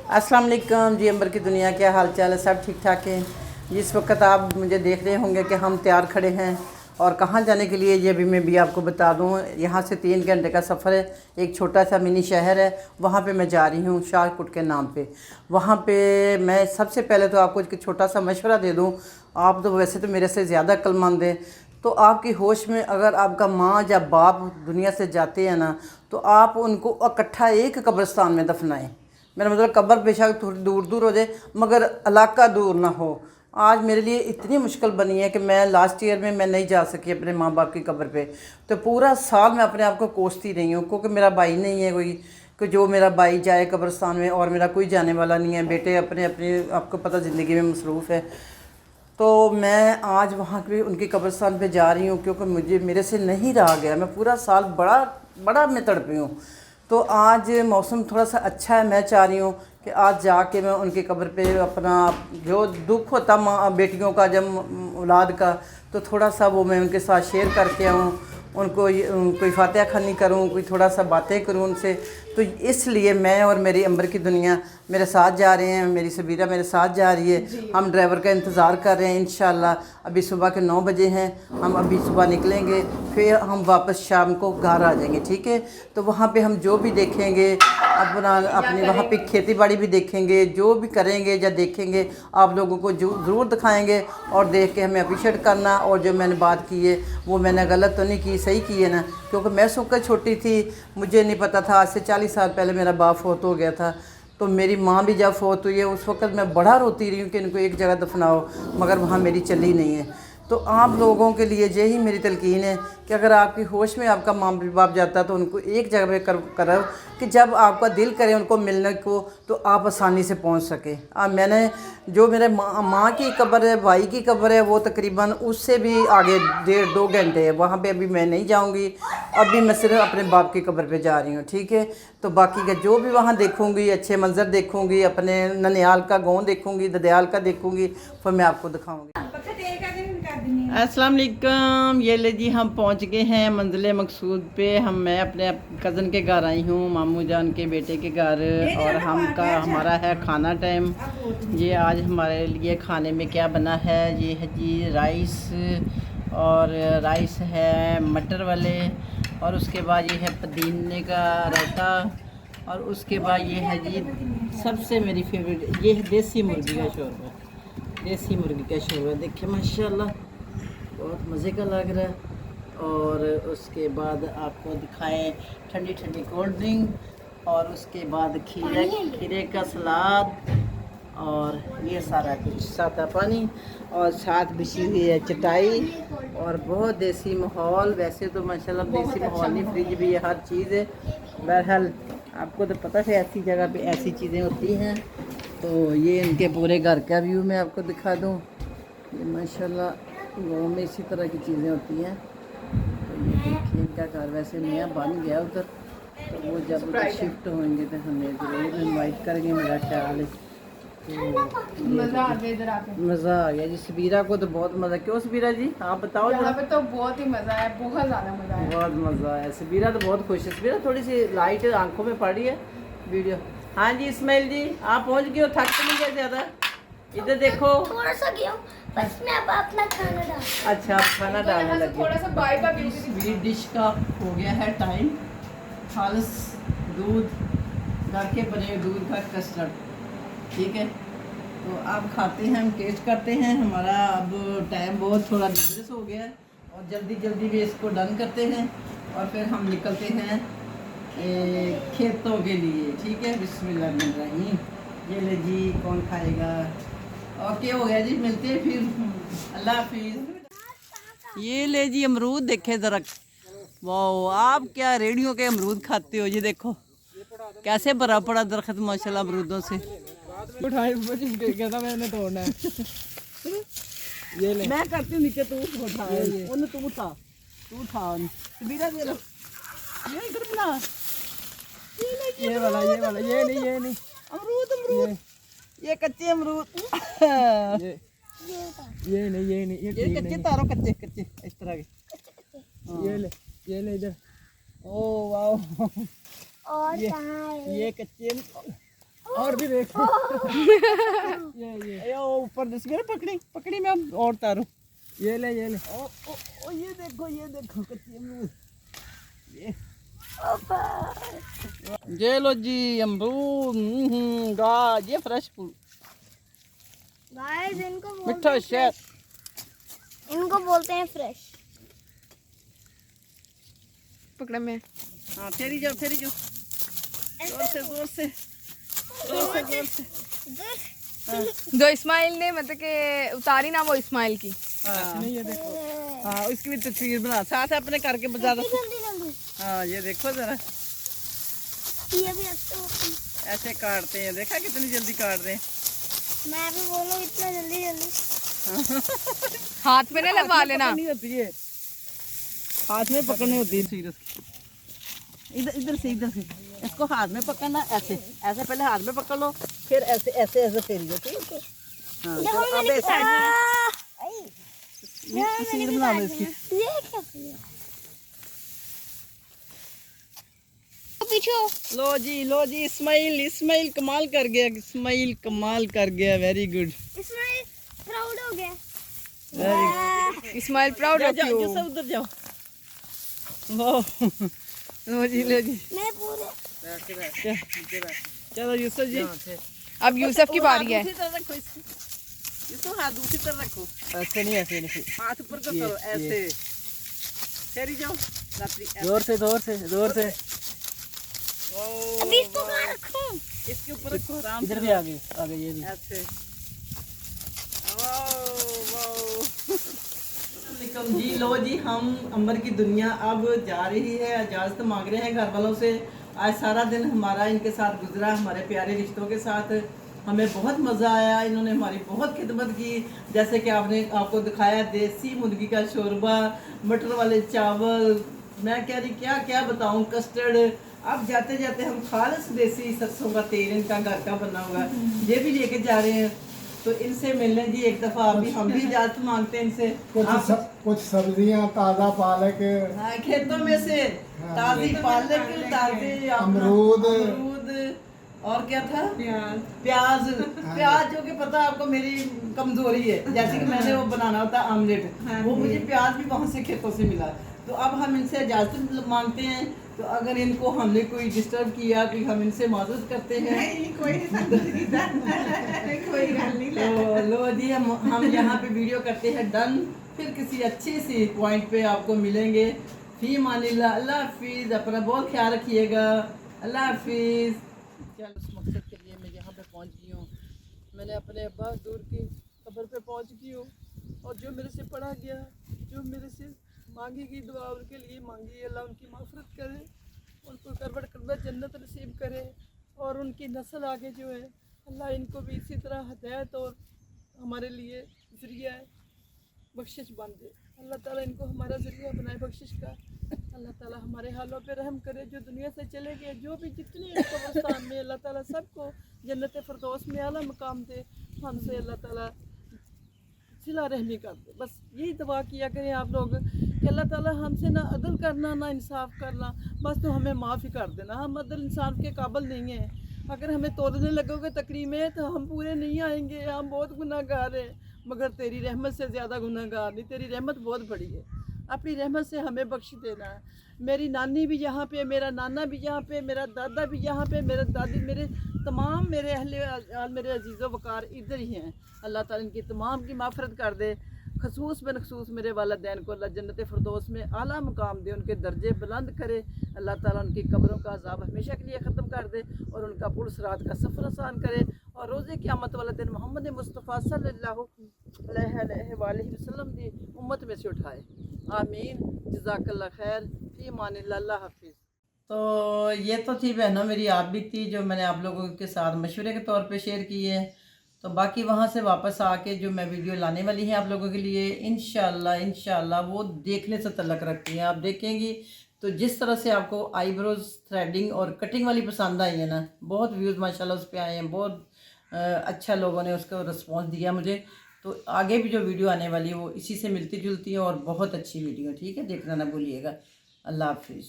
अस्सलाम वालेकुम जी। अंबर की दुनिया, क्या हाल चाल है? सब ठीक ठाक है। जिस वक्त आप मुझे देख रहे होंगे कि हम तैयार खड़े हैं और कहाँ जाने के लिए, ये भी मैं भी आपको बता दूँ। यहाँ से 3 घंटे का सफ़र है। एक छोटा सा मिनी शहर है, वहाँ पे मैं जा रही हूँ, शाहकुट के नाम पे। वहाँ पे मैं सबसे पहले तो आपको एक छोटा सा मशवरा दे दूँ। आप तो वैसे तो मेरे से ज़्यादा अक्लमंद हैं, तो आपकी होश में अगर आपका माँ या बाप दुनिया से जाते हैं ना, तो आप उनको इकट्ठा एक कब्रिस्तान में दफनाएं। मेरा मतलब कब्र बेशक थोड़ी दूर दूर हो जाए, मगर इलाका दूर ना हो। आज मेरे लिए इतनी मुश्किल बनी है कि मैं लास्ट ईयर में मैं नहीं जा सकी अपने माँ बाप की कब्र पे। तो पूरा साल मैं अपने आप को कोसती रही हूँ, क्योंकि मेरा भाई नहीं है कोई कि जो मेरा भाई जाए कब्रिस्तान में, और मेरा कोई जाने वाला नहीं है। बेटे अपने अपने आपको पता ज़िंदगी में मसरूफ़ है। तो मैं आज वहाँ पे उनके कब्रिस्तान पे जा रही हूँ, क्योंकि मुझे मेरे से नहीं रहा गया। मैं पूरा साल बड़ा बड़ा मैं तड़पी हूँ। तो आज मौसम थोड़ा सा अच्छा है, मैं चाह रही हूँ कि आज जाके मैं उनकी कब्र पे अपना जो दुख होता माँ बेटियों का जब औलाद का, तो थोड़ा सा वो मैं उनके साथ शेयर करके आऊँ। उनको कोई फातिहा खानी करूँ, कोई थोड़ा सा बातें करूँ उनसे। तो इसलिए मैं और मेरी अंबर की दुनिया मेरे साथ जा रहे हैं। मेरी सबीरा मेरे साथ जा रही है। हम ड्राइवर का इंतज़ार कर रहे हैं। इंशाल्लाह अभी सुबह के 9 बजे हैं, हम अभी सुबह निकलेंगे, फिर हम वापस शाम को घर आ जाएंगे। ठीक है। तो वहाँ पे हम जो भी देखेंगे अपना अपनी वहाँ पे खेती बाड़ी भी देखेंगे, जो भी करेंगे या देखेंगे आप लोगों को जो ज़रूर दिखाएंगे, और देख के हमें अप्रिशिएट करना। और जो मैंने बात की है वो मैंने गलत तो नहीं की, सही की है ना? क्योंकि मैं सुकर छोटी थी, मुझे नहीं पता था। आज से 40 साल पहले मेरा बाप फौत हो गया था। तो मेरी माँ भी जब फौत हुई है उस वक्त मैं बड़ा रोती रही हूँ कि इनको एक जगह दफनाओ, मगर वहाँ मेरी चली नहीं है। तो आप लोगों के लिए यही मेरी तलकीन है कि अगर आपकी होश में आपका माँ बाप जाता है तो उनको एक जगह पे करो कि जब आपका दिल करे उनको मिलने को, तो आप आसानी से पहुंच सके। मैंने जो मेरे माँ की कब्र है, भाई की कब्र है, वो तकरीबन उससे भी आगे 1.5-2 घंटे है। वहाँ पे अभी मैं नहीं जाऊँगी। अभी मैं सिर्फ अपने बाप की कब्र पे जा रही हूँ। ठीक है। तो बाकी का जो भी वहाँ देखूँगी, अच्छे मंजर देखूँगी, अपने ननिहाल का गाँव देखूँगी, ददयाल का देखूँगी, फिर मैं आपको दिखाऊँगी। अस्सलाम वालेकुम। ये ले जी, हम पहुंच गए हैं मंजिल मकसूद पे। मैं अपने कज़न के घर आई हूँ, मामू जान के बेटे के घर। और हमारा है खाना टाइम। ये आज हमारे लिए खाने में क्या बना है, ये है जी राइस, और राइस है मटर वाले, और उसके बाद ये है पुदीने का रायता, और उसके बाद ये है जी सबसे मेरी फेवरेट, ये है देसी मुर्गी का शोरबा। देसी मुर्गी का शोरबा देखिए माशाल्लाह बहुत मज़े का लग रहा है। और उसके बाद आपको दिखाएं ठंडी ठंडी कोल्ड ड्रिंक, और उसके बाद खीरे का सलाद, और ये सारा कुछ सादा पानी, और साथ बिछी हुई है चटाई, और बहुत देसी माहौल। वैसे तो माशाल्लाह देसी माहौल नहीं, फ्रिज भी है, हर चीज़ है। बहरहाल आपको तो पता है ऐसी जगह पे ऐसी चीज़ें होती हैं। तो ये इनके पूरे घर का व्यू मैं आपको दिखा दूँ। ये माशाल्लाह गाँव में इसी तरह की चीज़ें होती हैं। तो ये देखिए इनका घर वैसे नया बन गया उधर, तो वो जब उधर शिफ्ट होंगे तो हमें ज़रूर इनवाइट करेंगे, मेरा ख्याल है। तो मज़ा आ गया इधर आके, मज़ा आ गया जी। सबीरा को तो बहुत मज़ा। क्यों सबीरा जी, आप बताओ। यहाँ पे तो बहुत ही मज़ा है, बहुत ज़्यादा मज़ा है, बहुत मज़ा आया। सबीरा तो बहुत खुश है। सबीरा थोड़ी सी लाइट आंखों में पड़ी है वीडियो। हाँ जी इस्माइल जी, आप पहुँच गए हो, थक तो नहीं गए ज़्यादा? इधर देखो, थोड़ा सा गया बस मैं अब अपना खाना डाल। अच्छा आप खाना डालने लगे। थोड़ा सा बाय का व्यू स्वीट डिश का हो गया है टाइम। खालस दूध, घर के बने हुए दूध का कस्टर्ड। ठीक है। तो अब खाते हैं, हम टेस्ट करते हैं। हमारा अब टाइम बहुत थोड़ा डिस्ट्रेस हो गया है, और जल्दी जल्दी भी इसको डन करते हैं, और फिर हम निकलते हैं खेतों के लिए। ठीक है। बिस्मिल्लाहिर्रहमानिर्रहीम। ये ले जी, कौन खाएगा? ओके हो गया जी, मिलते हैं फिर। अल्लाह हाफिज़। ये ले जी अमरूद देखे ज़रा। वाह, आप क्या रेडियो के अमरूद खाते हो? ये देखो कैसे भरा पड़ा दरख्त माशाल्लाह अमरूदों से। मैंने तोड़ना है। ये ले, मैं करती हूँ नीचे, तू उठा, तू उठा, तू उठा। सबीरा दे लो, ये इधर बना, ये वाला, ये नहीं अमरूद ये कच्चे अमरूद। ये नहीं ये कच्चे तारो, कच्चे इस तरह के। ये ले इधर। ओ वाह, और ये कच्चे। और भी देख ये ऊपर दिस गया पकड़ी पकड़ी मैं अब और तारू। ये ले ये ले। ओ ये देखो कच्ची अमरूद। ये लो जी अमरूद गाज, ये फ्रेश फूल गाइस इनको मिठा शहद। इनको बोलते हैं फ्रेश। पकड़े में। हाँ फेरी जाओ जोर से जोर से जोर से जोर से। जो इस्माइल ने मतलब के उतारी ना वो इस्माइल की। हाँ नहीं ये देखो। हाँ उसकी भी तस्वीर बना साथ अपने करके बजा दो। जल्दी जल्दी हाँ ये देखो जरा ये भी अच्छा। ऐसे काटते हैं, देखा कितनी जल्दी काट रहे हैं। मैं भी बोलूं इतना जल्दी जल्दी। हाथ में नहीं लगवा लेना। नहीं होती है, हाथ में पकड़नी होती है सीरियस। इधर से इसको हाथ में पकड़ना, ऐसे ऐसे पहले हाथ में पकड़ लो, फिर ऐसे ऐसे ऐसे फेरियो, ठीक है। हाँ चलो अब ऐसे तस्वीर बना लो इसकी। ये क्या किया? पीछे लो जी इस्माइल कमाल कर गया, इस्माइल कमाल कर गया, वेरी गुड। इसमें प्राउड हो गया। वेरी इस्माइल प्राउड ऑफ जाओ यू। सब उधर जाओ। लो जी मैं पूरे चलो यूसुफ जी अब यूसुफ की बारी है। दूसरी तरफ रखो इसको, यूसुफ हाथ दूसरी तरफ रखो, ऐसे नहीं ऐसे नहीं। हाथ ऊपर को करो ऐसे, फेरी जाओ रात्रि जोर से जोर से जोर से। अभी इसको कहाँ रखूं? इसके ऊपर रखो आराम इधर से भी आगे आगे ये भी। ऐसे। जी लो जी हम अंबर की दुनिया अब जा रही है, इजाज़त मांग रहे हैं घर वालों से। आज सारा दिन हमारा इनके साथ गुजरा, हमारे प्यारे रिश्तों के साथ। हमें बहुत मज़ा आया, इन्होंने हमारी बहुत खिदमत की। जैसे कि आपको दिखाया देसी मुर्गी का शोरबा, मटर वाले चावल, मैं कह रही क्या क्या बताऊं, कस्टर्ड। अब जाते जाते हम खालिस देसी सरसों का तेल इनका घर का बना हुआ ये भी लेके जा रहे हैं। तो इनसे मिलने जी एक दफ़ा अभी हम भी इजाज़त मांगते हैं इनसे। कुछ सब्जियां, ताज़ा पालक, हाँ, खेतों में से ताज़ी पालक, ताज़ी अमरूद और क्या था, प्याज जो कि पता आपको मेरी कमजोरी है, जैसे कि मैंने वो बनाना होता आमलेट, वो मुझे प्याज भी वहाँ से खेतों से मिला। तो अब हम इनसे इजाज़त मांगते हैं। तो अगर इनको हमने कोई डिस्टर्ब किया तो हम इनसे माजूद करते हैं। तो लो जी हम यहाँ पे वीडियो करते हैं डन। फिर किसी अच्छी सी पॉइंट पे आपको मिलेंगे। फी मानिल्लाह, अल्लाह हाफिज़। अपना बहुत ख्याल रखिएगा, अल्लाह हाफिज़। चल उस मकसद के लिए मैं यहाँ पे पहुँच गई हूँ। मैंने अपने अब्बास दूर की कब्र पे पहुँच गई हूँ, और जो मेरे से पढ़ा गया, जो मेरे से मांगी गई दुआ उनके लिए मांगी, अल्लाह उनकी माफ़रत करे, उनको करबट करबा जन्नत नसीब करे, और उनकी नस्ल आगे जो है अल्लाह इनको भी इसी तरह हदायत और हमारे लिए ज़रिया बख्शिश बन दे। अल्लाह ताला इनको हमारा ज़रिया बनाए बख्शिश का। अल्लाह ताला हमारे हालों पे रहम करे। जो दुनिया से चले गए, जो भी जितने इनको कब्रिस्तान में, अल्लाह ताला सबको जन्नत फ़िरदौस में आला मकाम दे। हमसे अल्लाह ताला सिला रहमी कर दे। बस यही दुआ किया करें आप लोग कि अल्लाह ताला हमसे ना अदल करना ना इंसाफ करना, बस तो हमें माफ़ ही कर देना। हम अदल इंसाफ के काबिल नहीं हैं। अगर हमें तोड़ने लगोगे तकरीर में तो हम पूरे नहीं आएंगे। हम बहुत गुनाहगार हैं, मगर तेरी रहमत से ज़्यादा गुनाहगार नहीं। तेरी रहमत बहुत बड़ी है, अपनी रहमत से हमें बख्श देना। मेरी नानी भी यहाँ पे, मेरा नाना भी यहाँ पे, मेरा दादा भी यहाँ पे, मेरा दादी, मेरे तमाम मेरे अहले मेरे अजीज़ो वकार इधर ही हैं। अल्लाह ताला इनकी तमाम की माफ़रत कर दे। खसूस बनखसूस मेरे वालिदैन को अल्लाह जन्नत फ़िरदौस में आला मुकाम दे, उनके दर्जे बुलंद करे। अल्लाह ताला उनकी कब्रों का अज़ाब हमेशा के लिए ख़त्म कर दे, और उनका पुल सिरात का सफ़र आसान करे, और रोज़े क़यामत वाले दिन मोहम्मद मुस्तफ़ा सल्लल्लाहु अलैहि वसल्लम की उम्मत में से उठाए। आमीन। जज़ाकल्लाह खैर। फ़ी अमानिल्लाह, अल्लाह हाफ़िज़। तो ये तो थी बहनों मेरी आप भी थी, जो मैंने आप लोगों के साथ मशवरे के तौर पे शेयर की है। तो बाकी वहाँ से वापस आके जो मैं वीडियो लाने वाली है आप लोगों के लिए, इंशाल्लाह वो देखने से तल्लक रखती हैं। आप देखेंगी तो जिस तरह से आपको आईब्रोज थ्रेडिंग और कटिंग वाली पसंद आई है ना, बहुत व्यूज़ माशाल्लाह उस पर आए हैं, बहुत अच्छा लोगों ने उसका रिस्पॉन्स दिया मुझे। तो आगे भी जो वीडियो आने वाली है वो इसी से मिलती जुलती है, और बहुत अच्छी वीडियो, ठीक है, देखना ना भूलिएगा। अल्लाह हाफिज़।